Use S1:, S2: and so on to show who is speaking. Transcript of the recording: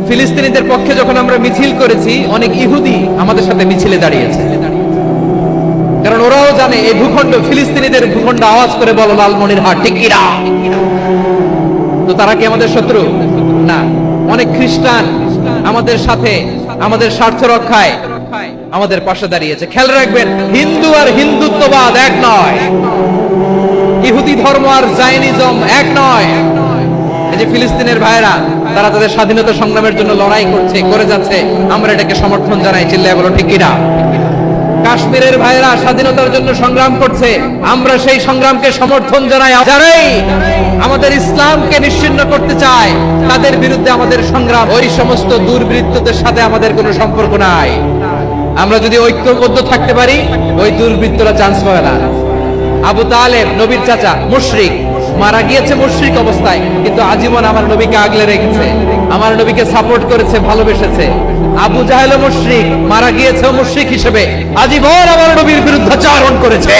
S1: ফিলিস্তিনিদের পক্ষে যখন আমরা মিছিল করেছি, অনেক ইহুদি আমাদের সাথে মিছিলে দাঁড়িয়েছে, কারণ ওরাও জানে এই ভূখণ্ড ফিলিস্তিনিদের ভূখণ্ড। আওয়াজ করে বলো লালমনিরহাট ঠিক কিনা? তো তারা কি আমাদের শত্রু? না। অনেক খ্রিস্টান আমাদের সাথে আমাদের স্বার্থ রক্ষায় আমাদের পাশে দাঁড়িয়েছে। খেয়াল রাখবেন, হিন্দু আর হিন্দুত্ববাদ এক নয়, ইহুদি ধর্ম আর জায়নিজম এক নয়। এই যে ফিলিস্তিনের ভাইরা, তারা তাদের স্বাধীনতা সংগ্রামের জন্য লড়াই করছে, করে যাচ্ছে, আমরা এটাকে সমর্থন জানাই। চিল্লায় বলো ঠিক কিনা? কাশ্মীরের ভাইরা স্বাধীনতার জন্য সংগ্রাম করছে, আমরা সেই সংগ্রামকে সমর্থন জানাই। যারাই আমাদের ইসলামকে নিশ্চিহ্ন করতে চায়, তাদের বিরুদ্ধে আমাদের সংগ্রাম। ওই সমস্ত দুর্বৃত্তদের সাথে আমাদের কোনো সম্পর্ক নাই। আমরা যদি ঐক্যবদ্ধ থাকতে পারি, ওই দুর্বৃত্তরা চান্স পাবে না। আবু তালেব নবীর চাচা, মুশরিক, মারা গিয়েছে মুশরিক অবস্থায়, কিন্তু আজীবন আমার নবীকে আগলে রেখেছে, আমার নবীকে সাপোর্ট করেছে, ভালোবেসেছে। আবু জাহেল মুশরিক, মারা গিয়েছে মুশরিক হিসেবে, আজীবন আমার নবীর বিরুদ্ধাচারণ করেছে।